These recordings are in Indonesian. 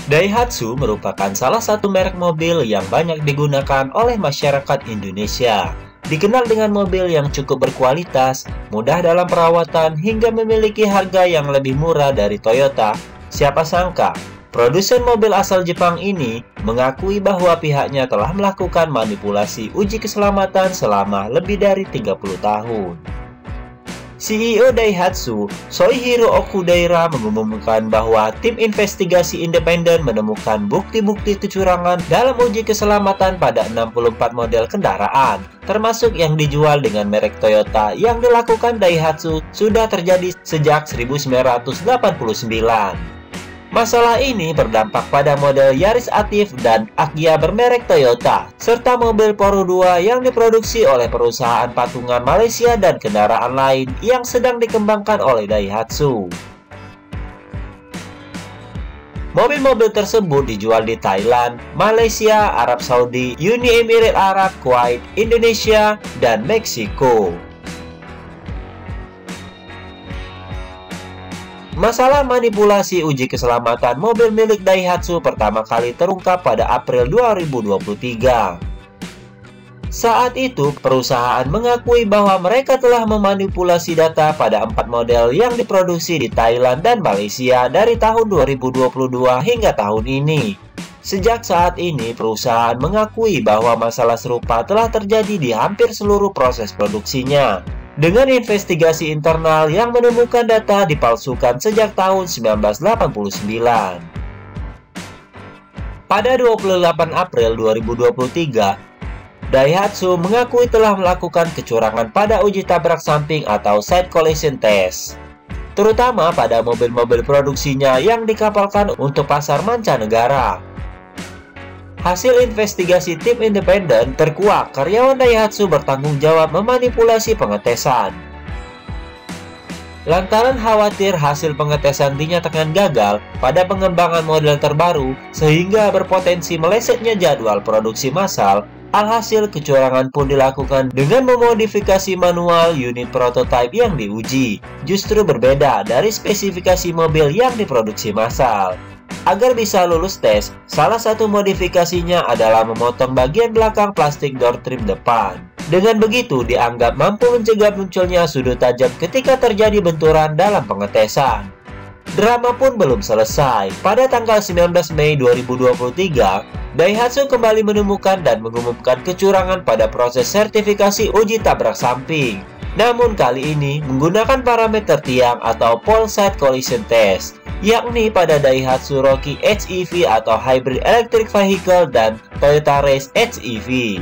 Daihatsu merupakan salah satu merek mobil yang banyak digunakan oleh masyarakat Indonesia. Dikenal dengan mobil yang cukup berkualitas, mudah dalam perawatan, hingga memiliki harga yang lebih murah dari Toyota. Siapa sangka, produsen mobil asal Jepang ini mengakui bahwa pihaknya telah melakukan manipulasi uji keselamatan selama lebih dari 30 tahun. CEO Daihatsu, Soichiro Okudaira, mengumumkan bahwa tim investigasi independen menemukan bukti-bukti kecurangan dalam uji keselamatan pada 64 model kendaraan, termasuk yang dijual dengan merek Toyota yang dilakukan Daihatsu sudah terjadi sejak 1989. Masalah ini berdampak pada model Yaris Active dan Agya bermerek Toyota, serta mobil Poro II yang diproduksi oleh perusahaan patungan Malaysia dan kendaraan lain yang sedang dikembangkan oleh Daihatsu. Mobil-mobil tersebut dijual di Thailand, Malaysia, Arab Saudi, Uni Emirat Arab, Kuwait, Indonesia, dan Meksiko. Masalah manipulasi uji keselamatan mobil milik Daihatsu pertama kali terungkap pada April 2023. Saat itu, perusahaan mengakui bahwa mereka telah memanipulasi data pada 4 model yang diproduksi di Thailand dan Malaysia dari tahun 2022 hingga tahun ini. Sejak saat ini, perusahaan mengakui bahwa masalah serupa telah terjadi di hampir seluruh proses produksinya, dengan investigasi internal yang menemukan data dipalsukan sejak tahun 1989. Pada 28 April 2023, Daihatsu mengakui telah melakukan kecurangan pada uji tabrak samping atau side collision test, terutama pada mobil-mobil produksinya yang dikapalkan untuk pasar mancanegara. Hasil investigasi tim independen terkuak karyawan Daihatsu bertanggung jawab memanipulasi pengetesan. Lantaran khawatir hasil pengetesan dinyatakan gagal pada pengembangan model terbaru sehingga berpotensi melesetnya jadwal produksi massal, alhasil kecurangan pun dilakukan dengan memodifikasi manual unit prototipe yang diuji, justru berbeda dari spesifikasi mobil yang diproduksi massal. Agar bisa lulus tes, salah satu modifikasinya adalah memotong bagian belakang plastik door trim depan. Dengan begitu, dianggap mampu mencegah munculnya sudut tajam ketika terjadi benturan dalam pengetesan. Drama pun belum selesai. Pada tanggal 19 Mei 2023, Daihatsu kembali menemukan dan mengumumkan kecurangan pada proses sertifikasi uji tabrak samping. Namun kali ini menggunakan parameter tiang atau pole side collision test, yakni pada Daihatsu Rocky HEV atau Hybrid Electric Vehicle dan Toyota Race HEV.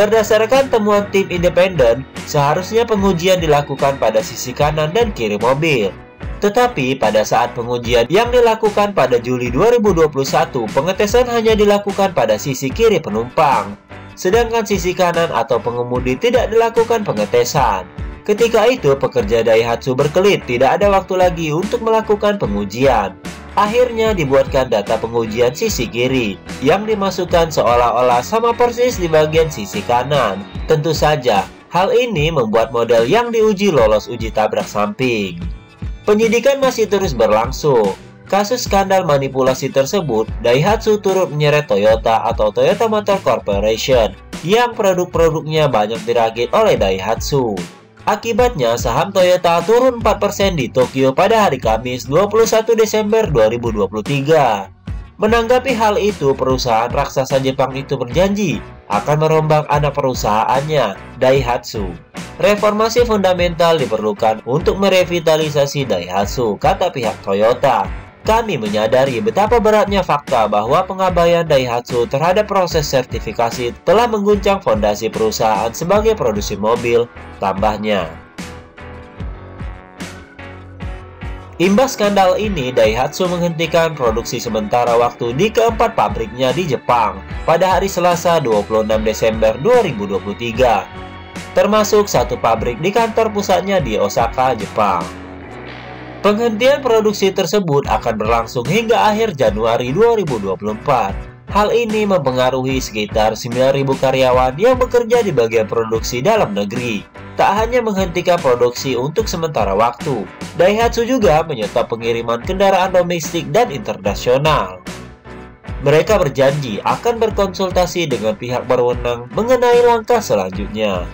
Berdasarkan temuan tim independen, seharusnya pengujian dilakukan pada sisi kanan dan kiri mobil. Tetapi pada saat pengujian yang dilakukan pada Juli 2021, pengetesan hanya dilakukan pada sisi kiri penumpang, sedangkan sisi kanan atau pengemudi tidak dilakukan pengetesan. Ketika itu, pekerja Daihatsu berkelit tidak ada waktu lagi untuk melakukan pengujian. Akhirnya dibuatkan data pengujian sisi kiri, yang dimasukkan seolah-olah sama persis di bagian sisi kanan. Tentu saja, hal ini membuat model yang diuji lolos uji tabrak samping. Penyidikan masih terus berlangsung. Kasus skandal manipulasi tersebut, Daihatsu turut menyeret Toyota atau Toyota Motor Corporation, yang produk-produknya banyak dirakit oleh Daihatsu. Akibatnya, saham Toyota turun 4% di Tokyo pada hari Kamis 21 Desember 2023. Menanggapi hal itu, perusahaan raksasa Jepang itu berjanji akan merombak anak perusahaannya, Daihatsu. Reformasi fundamental diperlukan untuk merevitalisasi Daihatsu, kata pihak Toyota. Kami menyadari betapa beratnya fakta bahwa pengabaian Daihatsu terhadap proses sertifikasi telah mengguncang fondasi perusahaan sebagai produksi mobil, tambahnya. Imbas skandal ini, Daihatsu menghentikan produksi sementara waktu di keempat pabriknya di Jepang pada hari Selasa 26 Desember 2023, termasuk satu pabrik di kantor pusatnya di Osaka, Jepang. Penghentian produksi tersebut akan berlangsung hingga akhir Januari 2024. Hal ini mempengaruhi sekitar 9.000 karyawan yang bekerja di bagian produksi dalam negeri. tak hanya menghentikan produksi untuk sementara waktu, Daihatsu juga menyetop pengiriman kendaraan domestik dan internasional. Mereka berjanji akan berkonsultasi dengan pihak berwenang mengenai langkah selanjutnya.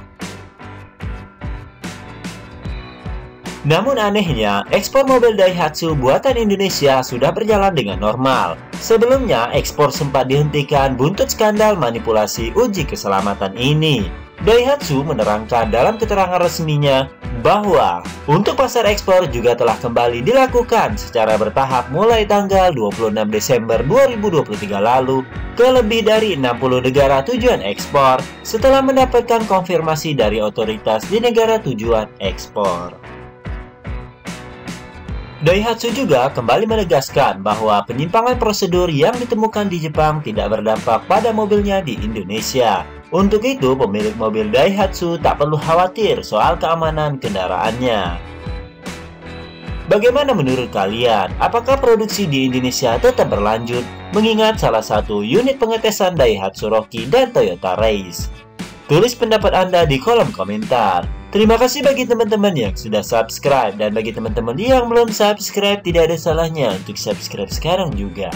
Namun anehnya, ekspor mobil Daihatsu buatan Indonesia sudah berjalan dengan normal. Sebelumnya, ekspor sempat dihentikan buntut skandal manipulasi uji keselamatan ini. Daihatsu menerangkan dalam keterangan resminya bahwa untuk pasar ekspor juga telah kembali dilakukan secara bertahap mulai tanggal 26 Desember 2023 lalu ke lebih dari 60 negara tujuan ekspor setelah mendapatkan konfirmasi dari otoritas di negara tujuan ekspor. Daihatsu juga kembali menegaskan bahwa penyimpangan prosedur yang ditemukan di Jepang tidak berdampak pada mobilnya di Indonesia. Untuk itu, pemilik mobil Daihatsu tak perlu khawatir soal keamanan kendaraannya. Bagaimana menurut kalian? Apakah produksi di Indonesia tetap berlanjut? Mengingat salah satu unit pengetesan Daihatsu Rocky dan Toyota Race. Tulis pendapat Anda di kolom komentar. Terima kasih bagi teman-teman yang sudah subscribe, dan bagi teman-teman yang belum subscribe, tidak ada salahnya untuk subscribe sekarang juga.